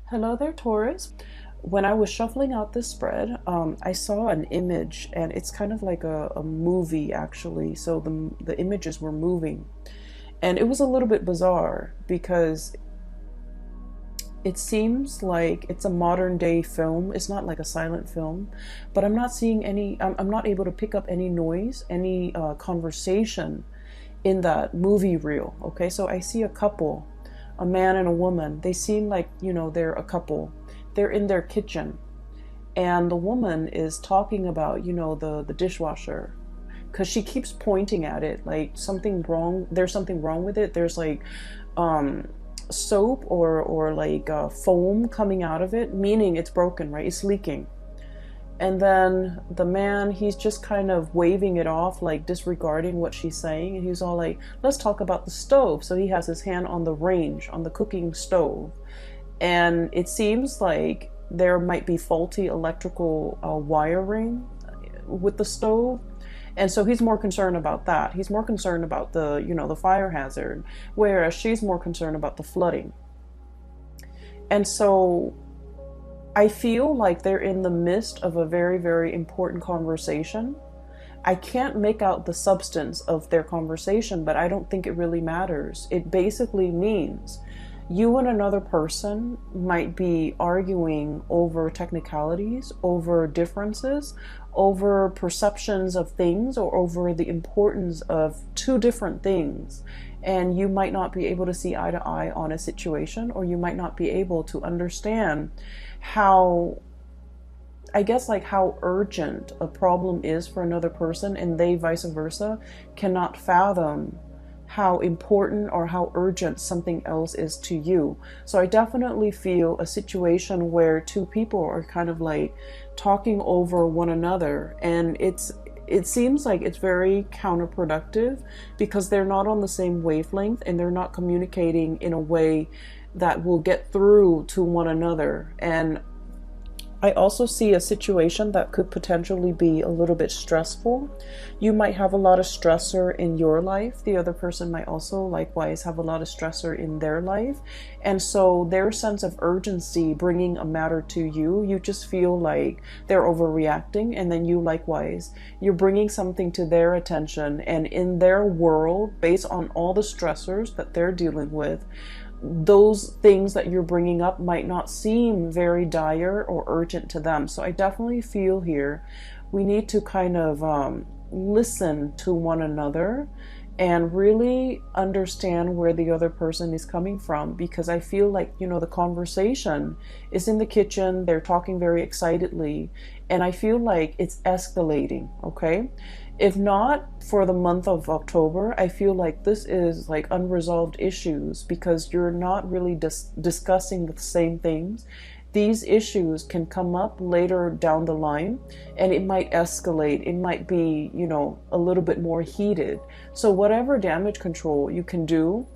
Hello there, Taurus. When I was shuffling out this spread, I saw an image, and it's kind of like a movie, actually. So the images were moving, and it was a little bit bizarre because it seems like it's a modern day film. It's not like a silent film, but I'm not seeing any. I'm not able to pick up any noise, any conversation in that movie reel. Okay, so I see a couple, a man and a woman. They seem like, they're a couple. They're in their kitchen, and the woman is talking about, the dishwasher, because she keeps pointing at it like something wrong. There's something wrong with it. There's like soap or like foam coming out of it, meaning it's broken, right? It's leaking. And then the man, he's just kind of waving it off, like disregarding what she's saying. And he's all like, let's talk about the stove. So he has his hand on the range, on the cooking stove. And it seems like there might be faulty electrical wiring with the stove. And so he's more concerned about that. He's more concerned about the fire hazard, whereas she's more concerned about the flooding. And so I feel like they're in the midst of a very, very important conversation. I can't make out the substance of their conversation, but I don't think it really matters. It basically means you and another person might be arguing over technicalities, over differences, over perceptions of things, or over the importance of two different things. And you might not be able to see eye to eye on a situation, or you might not be able to understand how, I guess, like how urgent a problem is for another person, and they vice versa cannot fathom how important or how urgent something else is to you. So I definitely feel a situation where two people are kind of like talking over one another, and it seems like it's very counterproductive because they're not on the same wavelength, and they're not communicating in a way that will get through to one another. And I also see a situation that could potentially be a little bit stressful. You might have a lot of stressor in your life. The other person might also likewise have a lot of stressor in their life. And so their sense of urgency bringing a matter to you, you just feel like they're overreacting. And then you likewise, you're bringing something to their attention. And in their world, based on all the stressors that they're dealing with, those things that you're bringing up might not seem very dire or urgent to them. So I definitely feel here we need to kind of listen to one another and really understand where the other person is coming from, because I feel like, the conversation is in the kitchen, they're talking very excitedly, and I feel like it's escalating, okay? If not for the month of October, I feel like this is like unresolved issues because you're not really discussing the same things. These issues can come up later down the line, and it might escalate. It might be, a little bit more heated. So whatever damage control you can do,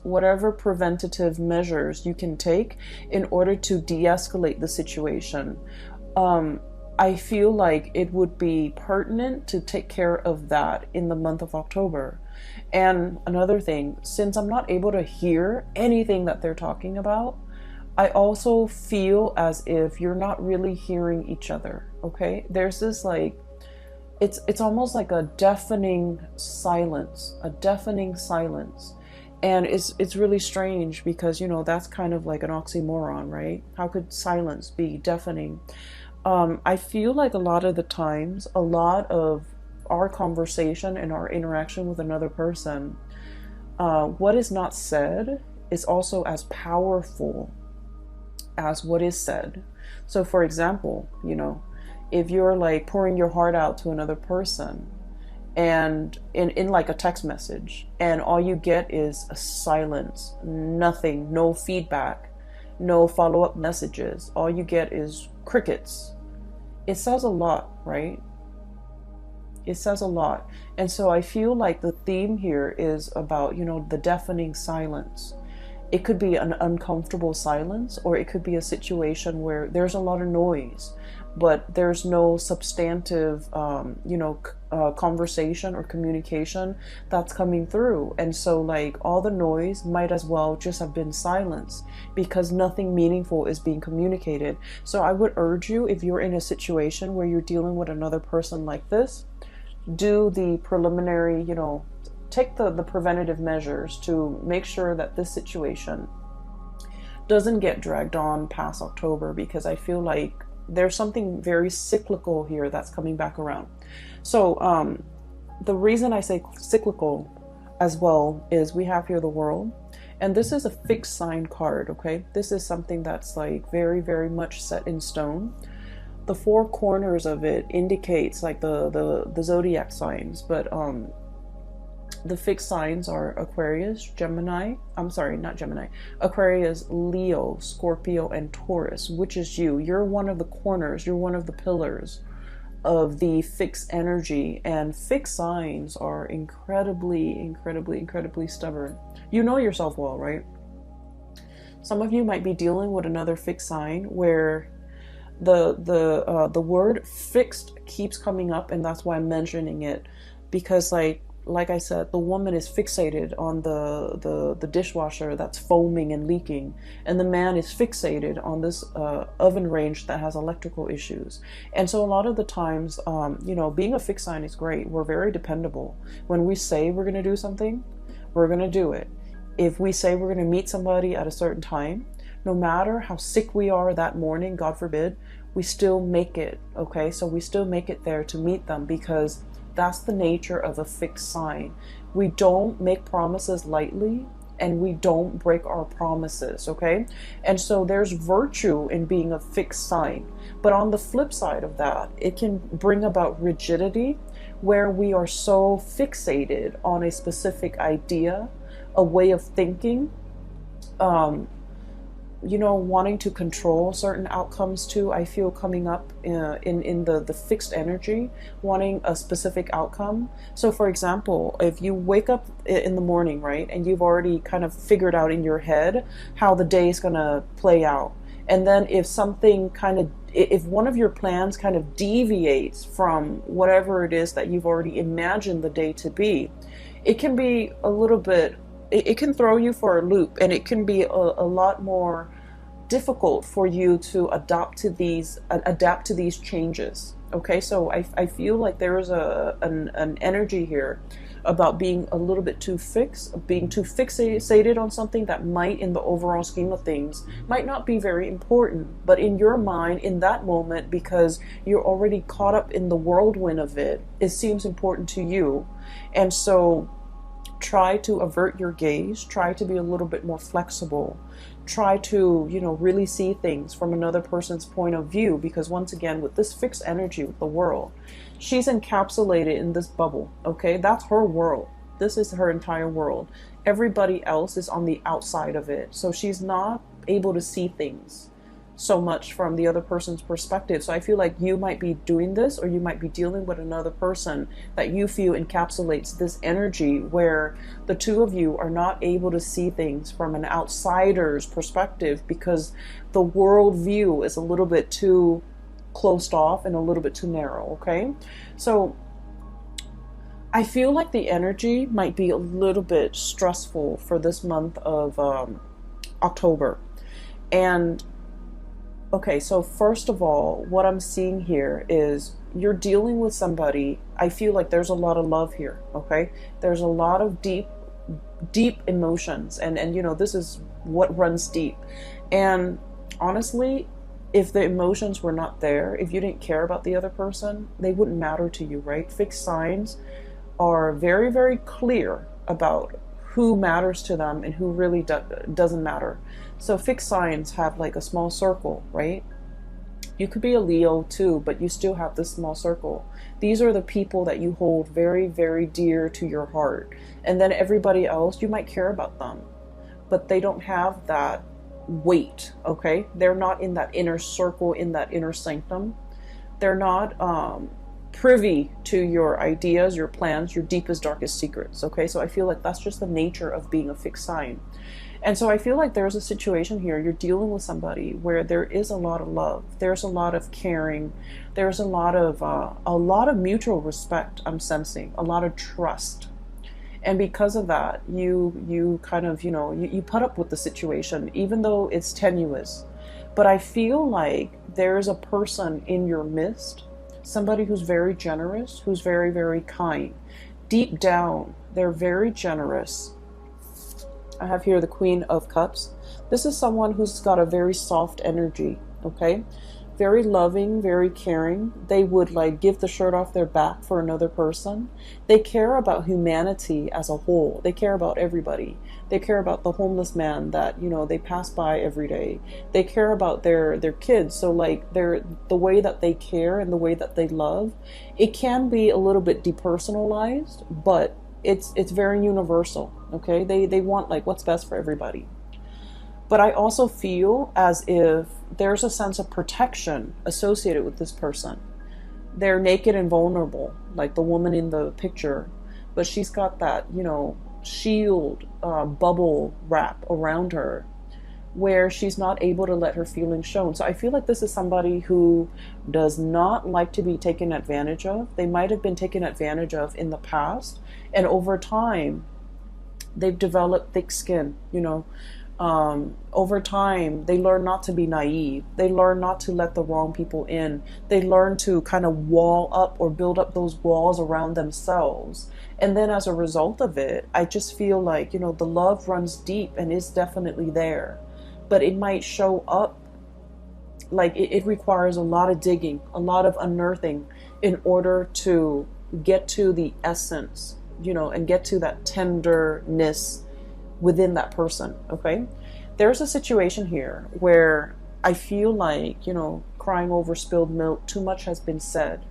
whatever preventative measures you can take in order to de-escalate the situation, I feel like it would be pertinent to take care of that in the month of October. And another thing, since I'm not able to hear anything that they're talking about, I also feel as if you're not really hearing each other, okay? There's this like, it's almost like a deafening silence. And it's really strange because, that's kind of like an oxymoron, right? How could silence be deafening? I feel like a lot of the times, a lot of our conversation and our interaction with another person, what is not said is also as powerful as what is said. So for example, if you're like pouring your heart out to another person and in like a text message, and all you get is a silence, nothing, no feedback, no follow-up messages, all you get is crickets. It says a lot, right? It says a lot. And so I feel like the theme here is about, the deafening silence. It could be an uncomfortable silence, or it could be a situation where there's a lot of noise, but there's no substantive, conversation or communication that's coming through. And so like all the noise might as well just have been silence, because nothing meaningful is being communicated. So I would urge you, if you're in a situation where you're dealing with another person like this, do the preliminary, take the preventative measures to make sure that this situation doesn't get dragged on past October, because I feel like there's something very cyclical here that's coming back around. So the reason I say cyclical as well is we have here the World, and this is a fixed sign card, okay? This is something that's like very, very much set in stone. The four corners of it indicates like the zodiac signs, but the fixed signs are Aquarius, Aquarius, Leo, Scorpio, and Taurus, which is you. You're one of the corners, you're one of the pillars of the fixed energy, and fixed signs are incredibly stubborn. You know yourself well, right? Some of you might be dealing with another fixed sign where the word fixed keeps coming up, and that's why I'm mentioning it, because like I said, the woman is fixated on the dishwasher that's foaming and leaking, and the man is fixated on this oven range that has electrical issues. And so a lot of the times, being a fixed sign is great. We're very dependable. When we say we're going to do something, we're going to do it. If we say we're going to meet somebody at a certain time, no matter how sick we are that morning, God forbid, we still make it, okay? So we still make it there to meet them, because that's the nature of a fixed sign. We don't make promises lightly, and we don't break our promises, okay? And so there's virtue in being a fixed sign. But on the flip side of that, it can bring about rigidity, where we are so fixated on a specific idea, a way of thinking, wanting to control certain outcomes too. I feel coming up in the fixed energy, wanting a specific outcome. So for example, if you wake up in the morning, right, and you've already kind of figured out in your head how the day is going to play out, and then if one of your plans kind of deviates from whatever it is that you've already imagined the day to be, it can be a little bit, it can throw you for a loop, and it can be a lot more difficult for you to adapt to these changes. Okay, so I feel like there is an energy here about being a little bit too being too fixated on something that might, in the overall scheme of things, might not be very important, but in your mind, in that moment, because you're already caught up in the whirlwind of it, it seems important to you. And so try to avert your gaze, try to be a little bit more flexible, try to, really see things from another person's point of view, because once again, with this fixed energy with the World, she's encapsulated in this bubble, okay? That's her world. This is her entire world. Everybody else is on the outside of it, so she's not able to see things so much from the other person's perspective. So I feel like you might be doing this, or you might be dealing with another person that you feel encapsulates this energy, where the two of you are not able to see things from an outsider's perspective, because the world view is a little bit too closed off and a little bit too narrow, okay? So I feel like the energy might be a little bit stressful for this month of October. And okay, so first of all, what I'm seeing here is you're dealing with somebody. I feel like there's a lot of love here, okay? There's a lot of deep emotions, and this is what runs deep. And honestly, if the emotions were not there, if you didn't care about the other person, they wouldn't matter to you, right? Fixed signs are very, very clear about who matters to them and who really doesn't matter. So fixed signs have like a small circle, right? You could be a Leo too, but you still have this small circle. These are the people that you hold very, very dear to your heart. And then everybody else, you might care about them, but they don't have that weight, okay? They're not in that inner circle, in that inner sanctum. They're not privy to your ideas, your plans, your deepest, darkest secrets, okay? So I feel like that's just the nature of being a fixed sign. And so I feel like there's a situation here. You're dealing with somebody where there is a lot of love. There's a lot of caring. There's a lot of mutual respect. I'm sensing a lot of trust. And because of that, you kind of, you put up with the situation, even though it's tenuous. But I feel like there's a person in your midst, somebody who's very generous, who's very, very kind. Deep down, they're very generous. I have here the Queen of Cups. This is someone who's got a very soft energy, okay? Very loving, very caring. They would like give the shirt off their back for another person. They care about humanity as a whole. They care about everybody. They care about the homeless man that, they pass by every day. They care about their kids. So like the way that they care and the way that they love, it can be a little bit depersonalized, but it's very universal, okay? They want like what's best for everybody. But I also feel as if there's a sense of protection associated with this person. They're naked and vulnerable, like the woman in the picture, but she's got that, shield, bubble wrap around her where she's not able to let her feelings shown. So I feel like this is somebody who does not like to be taken advantage of. They might have been taken advantage of in the past, and over time, they've developed thick skin, over time, they learn not to be naive. They learn not to let the wrong people in. They learn to kind of wall up or build up those walls around themselves. And then as a result of it, I just feel like, the love runs deep and is definitely there. But it might show up like it requires a lot of digging, a lot of unearthing in order to get to the essence, and get to that tenderness within that person, okay? There's a situation here where I feel like, crying over spilled milk, too much has been said.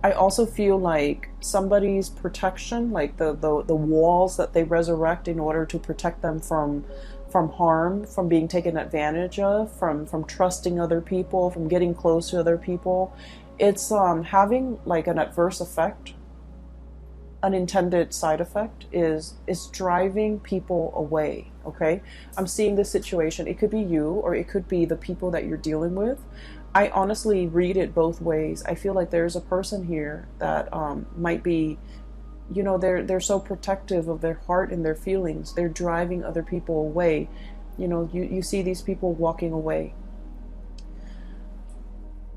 I also feel like somebody's protection, like the walls that they resurrect in order to protect them from harm, from being taken advantage of, from trusting other people, from getting close to other people, it's having like an adverse effect. Unintended side effect is driving people away, okay? I'm seeing this situation. It could be you or it could be the people that you're dealing with. I honestly read it both ways. I feel like there's a person here that might be, they're so protective of their heart and their feelings. They're driving other people away. You see these people walking away.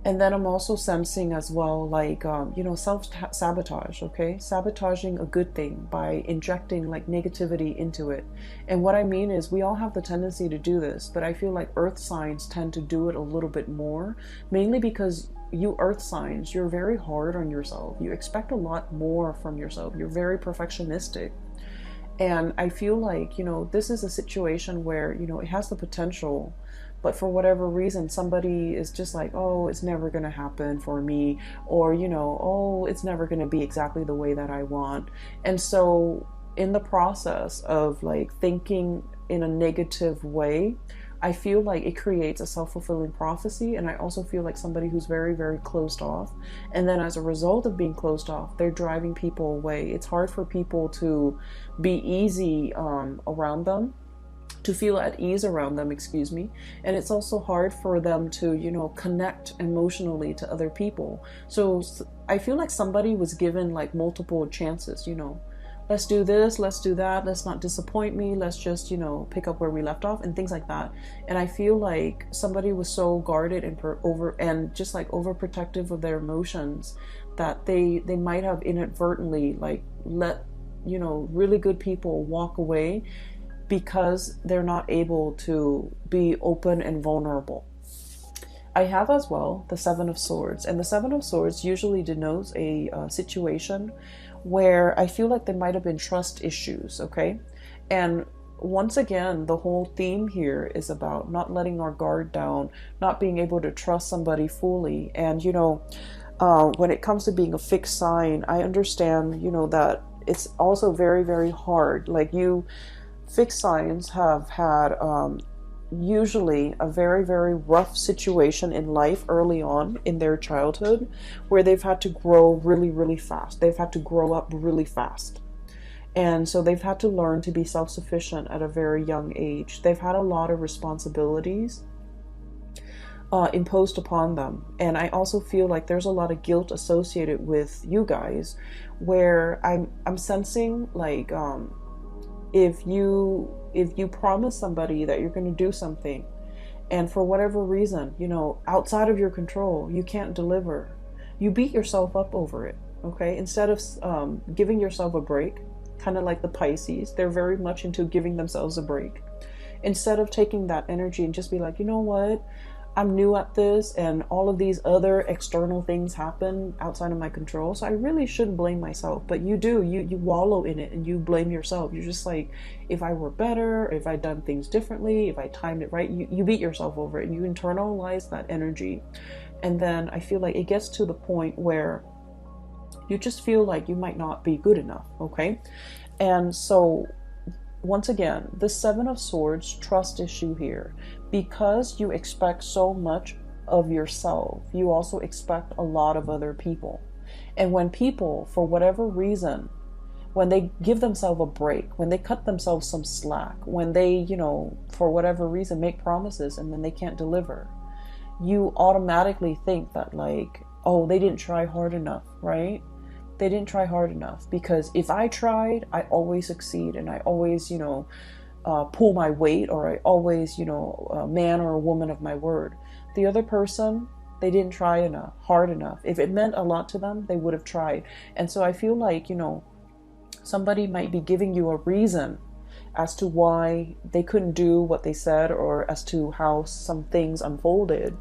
And then I'm also sensing as well, like, self-sabotage, okay? Sabotaging a good thing by injecting like negativity into it. And what I mean is we all have the tendency to do this, but I feel like earth signs tend to do it a little bit more, mainly because you earth signs, you're very hard on yourself. You expect a lot more from yourself. You're very perfectionistic. And I feel like, this is a situation where, it has the potential, but for whatever reason, somebody is just like, oh, it's never going to happen for me. Or, oh, it's never going to be exactly the way that I want. And so in the process of like thinking in a negative way, I feel like it creates a self-fulfilling prophecy. And I also feel like somebody who's very, very closed off. And then as a result of being closed off, they're driving people away. It's hard for people to be easy around them, to feel at ease around them, excuse me. And it's also hard for them to, connect emotionally to other people. So I feel like somebody was given like multiple chances, let's do this, let's do that, let's not disappoint me, let's just, pick up where we left off and things like that. And I feel like somebody was so guarded and just like overprotective of their emotions that they might have inadvertently like let, really good people walk away because they're not able to be open and vulnerable. I have as well the Seven of Swords, and the Seven of Swords usually denotes a situation where I feel like there might have been trust issues, okay? And once again, the whole theme here is about not letting our guard down, not being able to trust somebody fully. And, when it comes to being a fixed sign, I understand, that it's also very, very hard. Like fixed signs have had usually a very, very rough situation in life early on in their childhood where they've had to grow really, really fast. They've had to grow up really fast. And so they've had to learn to be self-sufficient at a very young age. They've had a lot of responsibilities imposed upon them. And I also feel like there's a lot of guilt associated with you guys, where I'm sensing like if you promise somebody that you're going to do something, and for whatever reason, outside of your control, you can't deliver, you beat yourself up over it. Okay, instead of giving yourself a break, kind of like the Pisces, they're very much into giving themselves a break. Instead of taking that energy and just be like, you know what, I'm new at this and all of these other external things happen outside of my control, so I really shouldn't blame myself. But you do, you wallow in it and you blame yourself. You're just like, if I were better, if I'd done things differently, if I timed it right, you beat yourself over it and you internalize that energy. And then I feel like it gets to the point where you just feel like you might not be good enough, okay? And so once again, the Seven of Swords, trust issue here. Because you expect so much of yourself, you also expect a lot of other people. And when people, for whatever reason, when they give themselves a break, when they cut themselves some slack, when they, for whatever reason, make promises and then they can't deliver, you automatically think that like, oh, they didn't try hard enough, right? They didn't try hard enough, because if I tried, I always succeed and I always, pull my weight, or I always, a man or a woman of my word. The other person, they didn't try hard enough. If it meant a lot to them, they would have tried. And so I feel like, somebody might be giving you a reason as to why they couldn't do what they said, or as to how some things unfolded.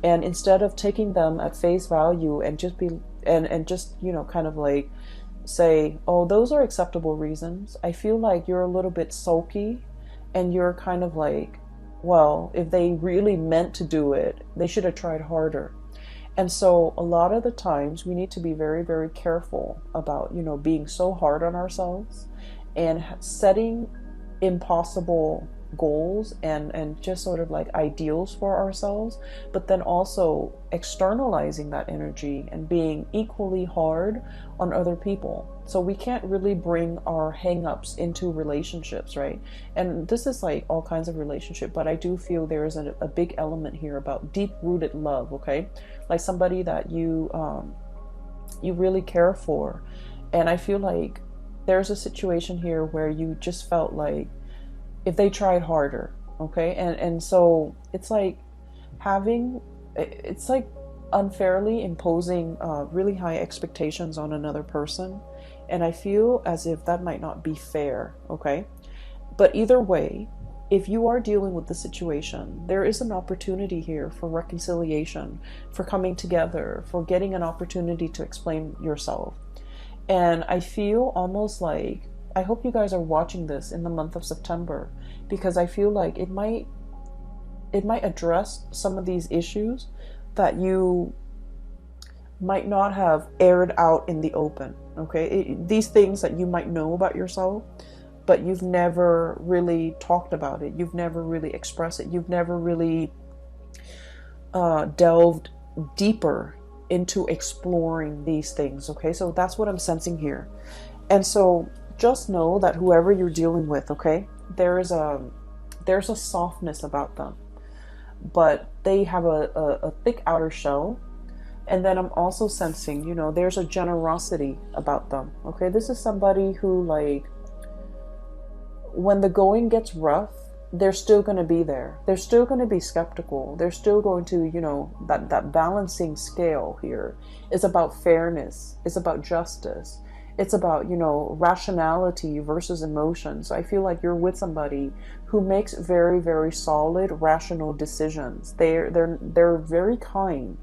And instead of taking them at face value and just kind of like say, oh, those are acceptable reasons, I feel like you're a little bit sulky and you're kind of like, well, if they really meant to do it, they should have tried harder. And so a lot of the times we need to be very, very careful about, being so hard on ourselves and setting impossible goals and just sort of like ideals for ourselves, but then also externalizing that energy and being equally hard on other people. So we can't really bring our hang-ups into relationships, right? And this is like all kinds of relationship, but I do feel there is a big element here about deep-rooted love, okay? Like somebody that you really care for. And I feel like there's a situation here where you just felt like if they tried harder, okay? And so it's like unfairly imposing really high expectations on another person. And I feel as if that might not be fair, okay? But either way, if you are dealing with the situation, there is an opportunity here for reconciliation, for coming together, for getting an opportunity to explain yourself. And I feel almost like, I hope you guys are watching this in the month of September, because I feel like it might address some of these issues that you might not have aired out in the open, okay? These things that you might know about yourself, but you've never really talked about it. You've never really expressed it. You've never really delved deeper into exploring these things, okay? So that's what I'm sensing here. And so just know that whoever you're dealing with, okay, there's a softness about them, but they have a thick outer shell. And then I'm also sensing, there's a generosity about them, okay? This is somebody who, like, when the going gets rough, they're still going to be there. They're still going to be skeptical. They're still going to, that balancing scale here is about fairness. It's about justice. It's about, rationality versus emotion. So I feel like you're with somebody who makes very, very solid, rational decisions. They're very kind,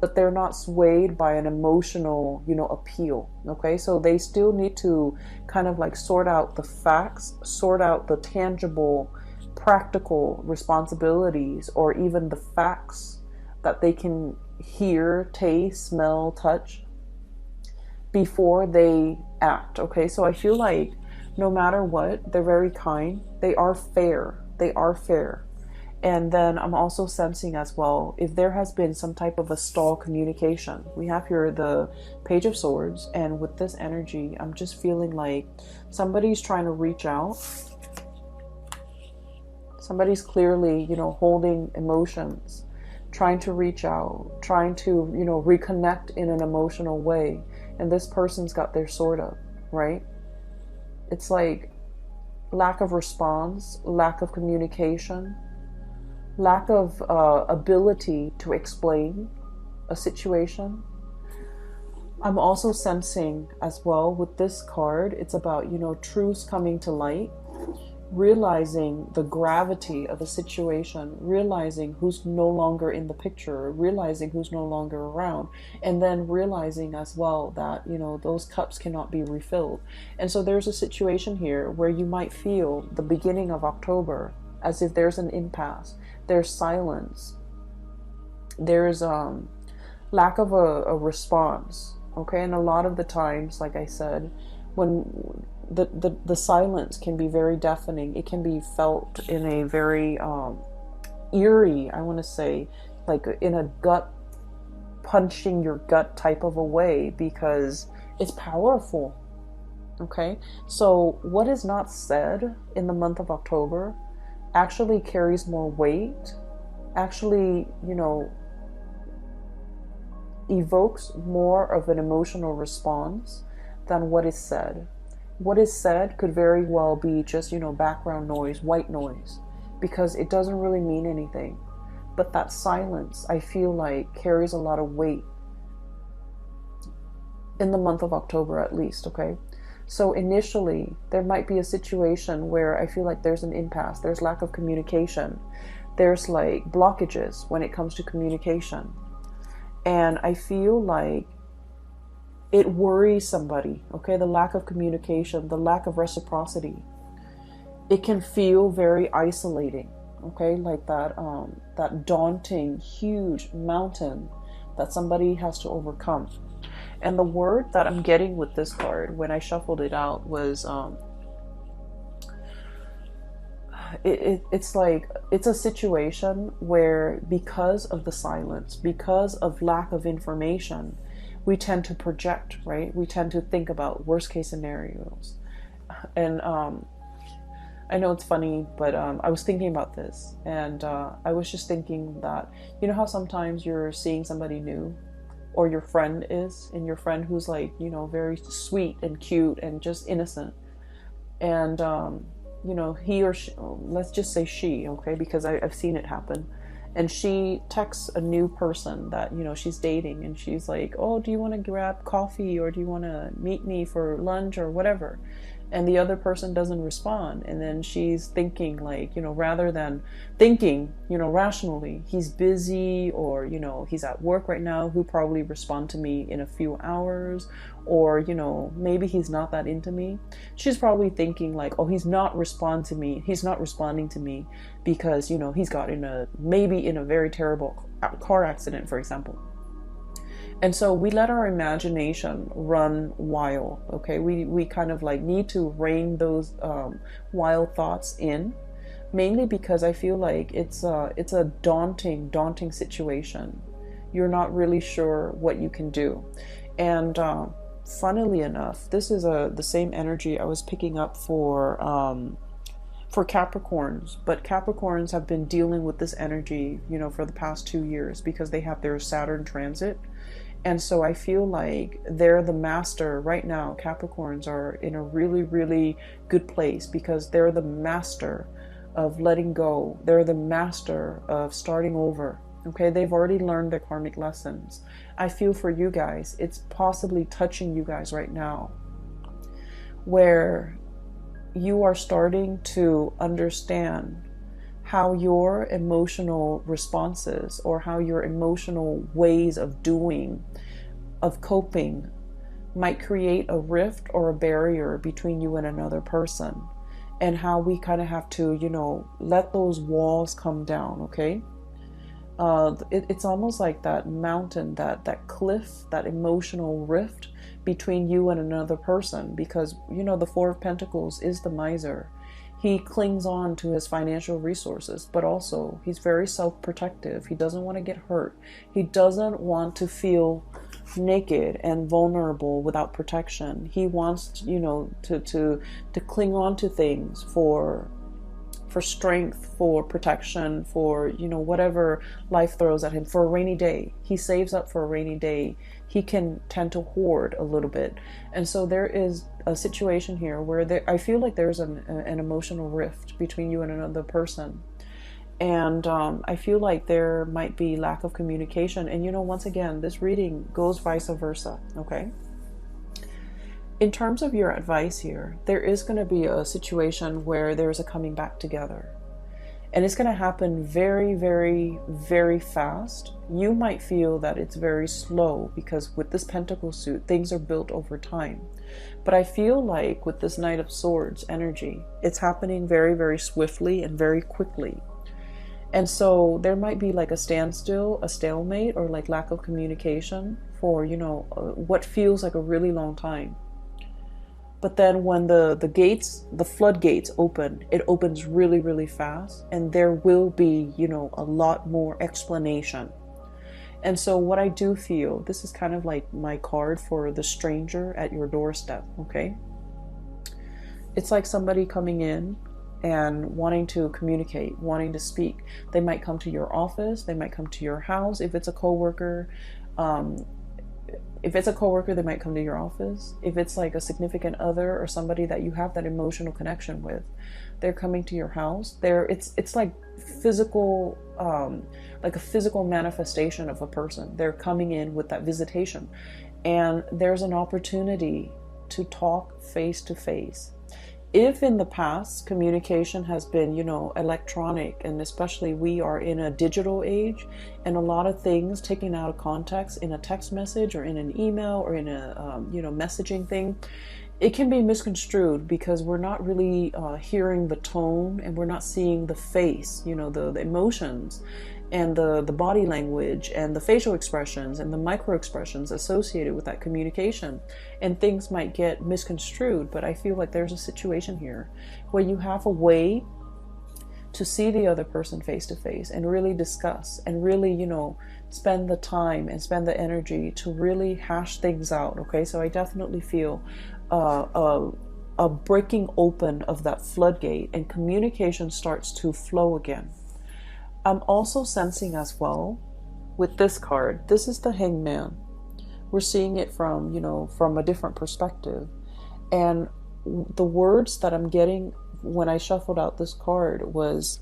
but they're not swayed by an emotional, appeal. Okay, so they still need to kind of like sort out the facts, sort out the tangible, practical responsibilities, or even the facts that they can hear, taste, smell, touch before they act. Okay, so I feel like no matter what, they're very kind. They are fair. And then I'm also sensing as well, if there has been some type of a stall communication. We have here the Page of Swords, and with this energy, I'm just feeling like somebody's trying to reach out. Somebody's clearly, holding emotions, trying to reach out, trying to, reconnect in an emotional way. And this person's got their sword up, right? It's like lack of response, lack of communication, lack of ability to explain a situation. I'm also sensing as well with this card, it's about, truths coming to light, realizing the gravity of a situation, realizing who's no longer in the picture, realizing who's no longer around, and then realizing as well that, those cups cannot be refilled. And so there's a situation here where you might feel the beginning of October as if there's an impasse. There's silence. There's lack of a response. Okay, and a lot of the times, like I said, when the silence can be very deafening, it can be felt in a very eerie, I want to say, like in a gut punching your gut type of a way, because it's powerful. Okay, so what is not said in the month of October actually carries more weight, actually, evokes more of an emotional response than what is said. What is said could very well be just, background noise, white noise, because it doesn't really mean anything. But that silence, I feel like, carries a lot of weight in the month of October, at least, okay? So initially, there might be a situation where I feel like there's an impasse, there's lack of communication, there's like blockages when it comes to communication. And I feel like it worries somebody, okay? The lack of communication, the lack of reciprocity. It can feel very isolating, okay? Like that daunting, huge mountain that somebody has to overcome. And the word that I'm getting with this card when I shuffled it out was it's like it's a situation where, because of the silence, because of lack of information, we tend to project, right? We tend to think about worst case scenarios. And I know it's funny, but I was thinking about this, and I was just thinking that, how sometimes you're seeing somebody new, or your friend is, and your friend who's like, very sweet and cute and just innocent. And, he or she, let's just say she, okay, because I've seen it happen. And she texts a new person that, she's dating, and she's like, oh, do you want to grab coffee, or do you want to meet me for lunch or whatever? And the other person doesn't respond. And then she's thinking like, rather than thinking, rationally, he's busy, or, he's at work right now, he'll probably respond to me in a few hours, or, maybe he's not that into me. She's probably thinking like, oh, he's not responding to me because, he's got maybe in a very terrible car accident, for example. And so we let our imagination run wild, okay? We kind of like need to rein those wild thoughts in, mainly because I feel like it's a daunting situation. You're not really sure what you can do. And funnily enough, this is the same energy I was picking up for Capricorns, but Capricorns have been dealing with this energy, for the past 2 years, because they have their Saturn transit. And so I feel like they're the master right now. Capricorns are in a really, really good place because they're the master of letting go. They're the master of starting over. Okay, they've already learned their karmic lessons. I feel for you guys, it's possibly touching you guys right now, where you are starting to understand how your emotional responses, or how your emotional ways of doing, of coping, might create a rift or a barrier between you and another person, and how we kind of have to, let those walls come down, okay? It's almost like that mountain, that cliff, that emotional rift between you and another person, because, the Four of Pentacles is the miser. He clings on to his financial resources, but also he's very self-protective. He doesn't want to get hurt. He doesn't want to feel naked and vulnerable without protection. He wants, you know, to cling on to things for strength, for protection, for, you know, whatever life throws at him, for a rainy day. He saves up for a rainy day. He can tend to hoard a little bit. And so there is a situation here where I feel like there's an emotional rift between you and another person. And I feel like there might be lack of communication. And, you know, once again, this reading goes vice versa, okay? In terms of your advice here, there is going to be a situation where there's a coming back together. And it's going to happen very, very, very fast. You might feel that it's very slow because with this Pentacle suit, things are built over time. But I feel like with this Knight of Swords energy, it's happening very, very swiftly and very quickly. And so there might be like a standstill, a stalemate, or like lack of communication for, you know, what feels like a really long time. But then when the floodgates open, it opens really, really fast. And there will be, you know, a lot more explanation. And so what I do feel, this is kind of like my card for the stranger at your doorstep, okay? It's like somebody coming in and wanting to communicate, wanting to speak. They might come to your office. They might come to your house. If it's a coworker, they might come to your office. If it's like a significant other or somebody that you have that emotional connection with, they're coming to your house. It's like physical, like a physical manifestation of a person. They're coming in with that visitation, and there's an opportunity to talk face to face. If in the past communication has been, you know, electronic, and especially we are in a digital age, and a lot of things taken out of context in a text message or in an email or in a, you know, messaging thing, it can be misconstrued because we're not really hearing the tone, and we're not seeing the face, you know, the emotions and the body language and the facial expressions and the micro expressions associated with that communication, and things might get misconstrued. But I feel like there's a situation here where you have a way to see the other person face to face and really discuss and really, you know, spend the time and spend the energy to really hash things out, okay? So I definitely feel a breaking open of that floodgate, and communication starts to flow again. I'm also sensing as well with this card, this is the Hangman. We're seeing it from, you know, from a different perspective. And the words that I'm getting when I shuffled out this card was,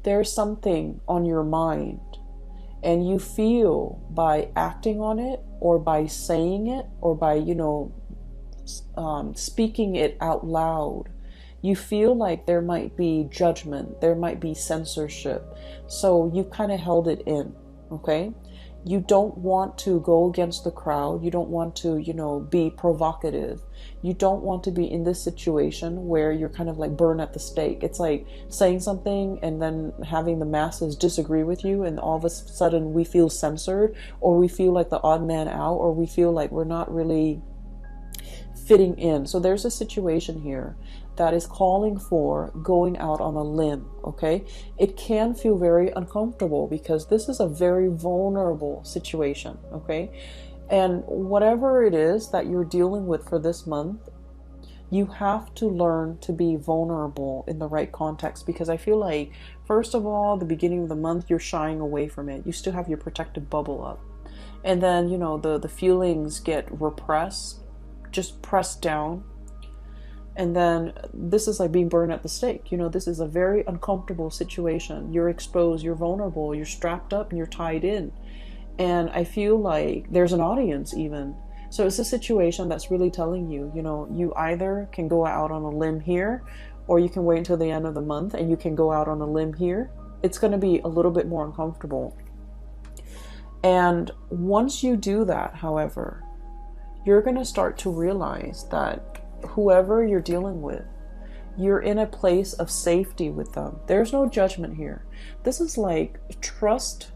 there's something on your mind, and you feel by acting on it or by saying it or by, you know, speaking it out loud, you feel like there might be judgment, there might be censorship. So you kind of held it in, okay? You don't want to go against the crowd. You don't want to, you know, be provocative. You don't want to be in this situation where you're kind of like burned at the stake. It's like saying something and then having the masses disagree with you, and all of a sudden we feel censored, or we feel like the odd man out, or we feel like we're not really fitting in. So there's a situation here that is calling for going out on a limb, okay? It can feel very uncomfortable because this is a very vulnerable situation, okay? And whatever it is that you're dealing with for this month, you have to learn to be vulnerable in the right context, because I feel like, first of all, the beginning of the month, you're shying away from it. You still have your protective bubble up. And then, you know, the feelings get repressed, just pressed down. And then this is like being burned at the stake. You know, this is a very uncomfortable situation. You're exposed, you're vulnerable, you're strapped up, and you're tied in. And I feel like there's an audience even. So it's a situation that's really telling you, you know, you either can go out on a limb here, or you can wait until the end of the month and you can go out on a limb here. It's going to be a little bit more uncomfortable. And once you do that, however, you're going to start to realize that whoever you're dealing with, you're in a place of safety with them. There's no judgment here. This is like trust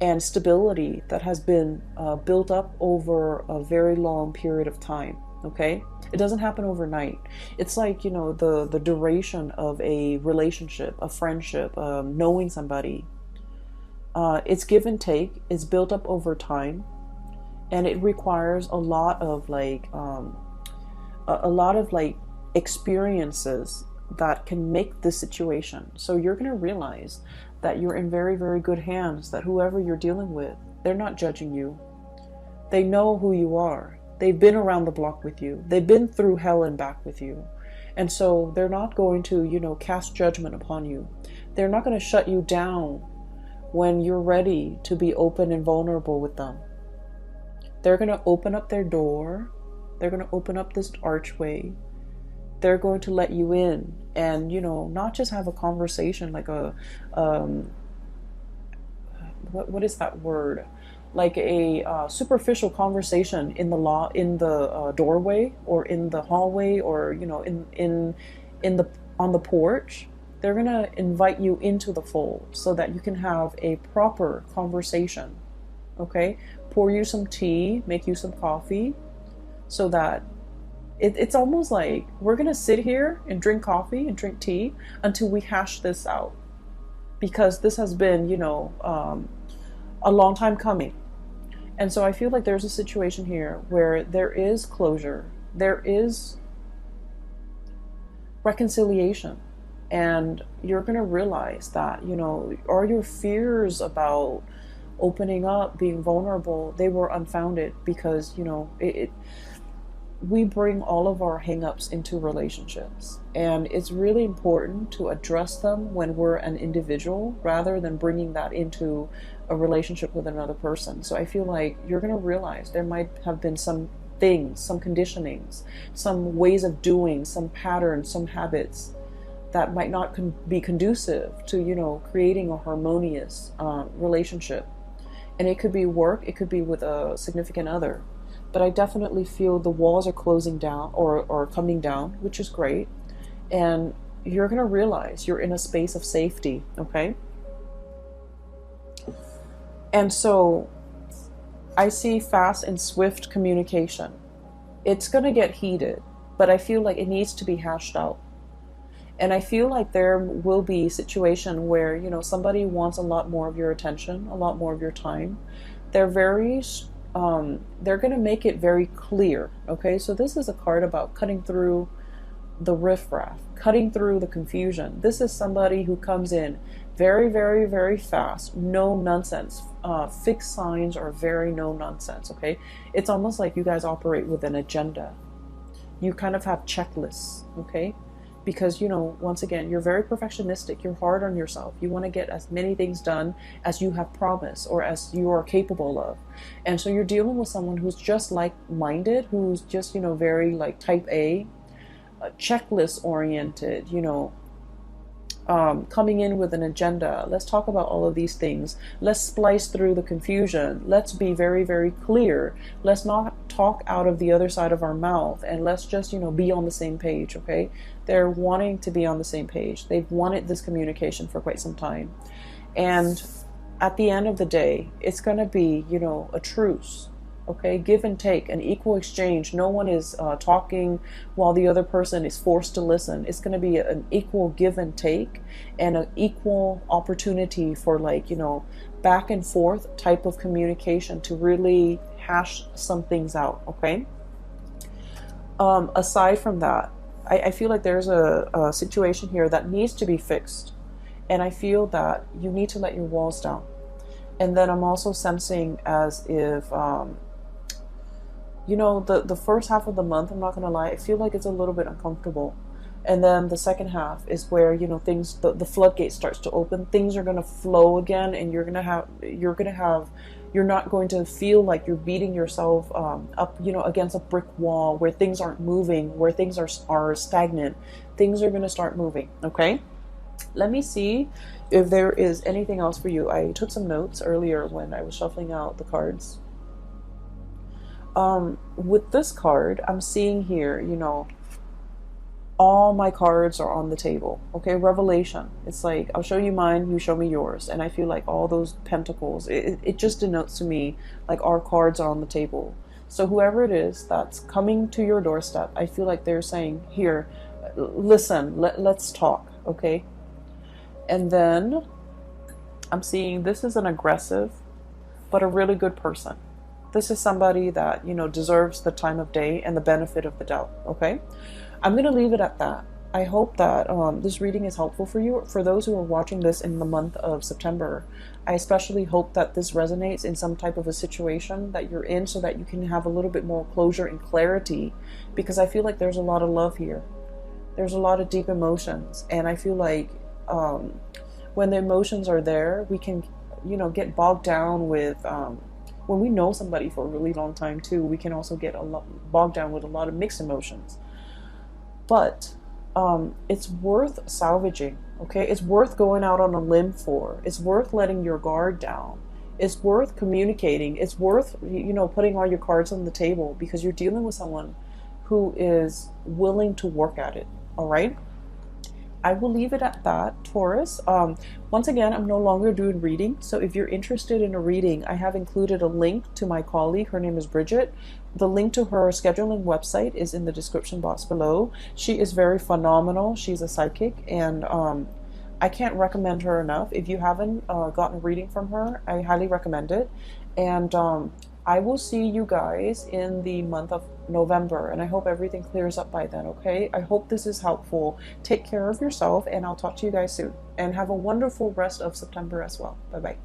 and stability that has been built up over a very long period of time, okay? It doesn't happen overnight. It's like, you know, the duration of a relationship, a friendship, knowing somebody. It's give and take. It's built up over time, and it requires a lot of like a lot of like experiences that can make this situation. So you're going to realize that you're in very, very good hands, that whoever you're dealing with, they're not judging you. They know who you are. They've been around the block with you. They've been through hell and back with you. And so they're not going to, you know, cast judgment upon you. They're not going to shut you down when you're ready to be open and vulnerable with them. They're going to open up their door. They're going to open up this archway. They're going to let you in and, you know, not just have a conversation like a, what is that word? Like a superficial conversation in the doorway or in the hallway or, you know, on the porch. They're going to invite you into the fold so that you can have a proper conversation. Okay? Pour you some tea, make you some coffee, so that it's almost like we're going to sit here and drink coffee and drink tea until we hash this out. Because this has been, you know, a long time coming. And so I feel like there's a situation here where there is closure, there is reconciliation, and you're going to realize that, you know, all your fears about opening up, being vulnerable, they were unfounded because, you know, we bring all of our hang-ups into relationships, and it's really important to address them when we're an individual rather than bringing that into a relationship with another person. So I feel like you're going to realize there might have been some things, some conditionings, some ways of doing, some patterns, some habits that might not be conducive to, you know, creating a harmonious relationship. And it could be work, it could be with a significant other. But I definitely feel the walls are closing down or coming down, which is great. And you're going to realize you're in a space of safety, okay? And so I see fast and swift communication. It's going to get heated, but I feel like it needs to be hashed out. And I feel like there will be a situation where, you know, somebody wants a lot more of your attention, a lot more of your time. They're going to make it very clear, okay? So this is a card about cutting through the riffraff, cutting through the confusion. This is somebody who comes in very, very, very fast, no nonsense. Fixed signs are very no nonsense, okay? It's almost like you guys operate with an agenda. You kind of have checklists, okay? Because, you know, once again, you're very perfectionistic. You're hard on yourself. You want to get as many things done as you have promised or as you are capable of. And so you're dealing with someone who's just like-minded, who's just, you know, very like type A, checklist oriented, you know, coming in with an agenda. Let's talk about all of these things. Let's splice through the confusion. Let's be very, very clear. Let's not talk out of the other side of our mouth, and let's just, you know, be on the same page, okay? They're wanting to be on the same page. They've wanted this communication for quite some time. And at the end of the day, it's going to be, you know, a truce. Okay, give and take, an equal exchange. No one is talking while the other person is forced to listen. It's going to be an equal give and take and an equal opportunity for, like, you know, back and forth type of communication to really hash some things out, okay? Aside from that, I feel like there's a situation here that needs to be fixed. And I feel that you need to let your walls down. And then I'm also sensing as if... you know, the first half of the month, I'm not going to lie, I feel like it's a little bit uncomfortable. And then the second half is where, you know, things, the floodgate starts to open. Things are going to flow again, and you're not going to feel like you're beating yourself up, you know, against a brick wall where things aren't moving, where things are stagnant. Things are going to start moving, okay? Let me see if there is anything else for you. I took some notes earlier when I was shuffling out the cards. With this card, I'm seeing here, you know, all my cards are on the table. Okay, revelation. It's like, I'll show you mine, you show me yours. And I feel like all those pentacles, it just denotes to me like our cards are on the table. So whoever it is that's coming to your doorstep, I feel like they're saying, here, listen, let's talk, okay? And then I'm seeing this is an aggressive, but a really good person. This is somebody that, you know, deserves the time of day and the benefit of the doubt, okay? I'm going to leave it at that. I hope that this reading is helpful for you. For those who are watching this in the month of September, I especially hope that this resonates in some type of a situation that you're in so that you can have a little bit more closure and clarity, because I feel like there's a lot of love here. There's a lot of deep emotions, and I feel like when the emotions are there, we can, you know, get bogged down with, when we know somebody for a really long time too, we can also get bogged down with a lot of mixed emotions. But it's worth salvaging, okay? It's worth going out on a limb for. It's worth letting your guard down. It's worth communicating. It's worth, you know, putting all your cards on the table, because you're dealing with someone who is willing to work at it, all right? I will leave it at that, Taurus. Once again, I'm no longer doing reading, so if you're interested in a reading, I have included a link to my colleague. Her name is Bridget. The link to her scheduling website is in the description box below. She is very phenomenal. She's a psychic, and I can't recommend her enough. If you haven't gotten a reading from her, I highly recommend it. And I will see you guys in the month of November, and I hope everything clears up by then, okay? I hope this is helpful. Take care of yourself, and I'll talk to you guys soon. And have a wonderful rest of September as well. Bye-bye.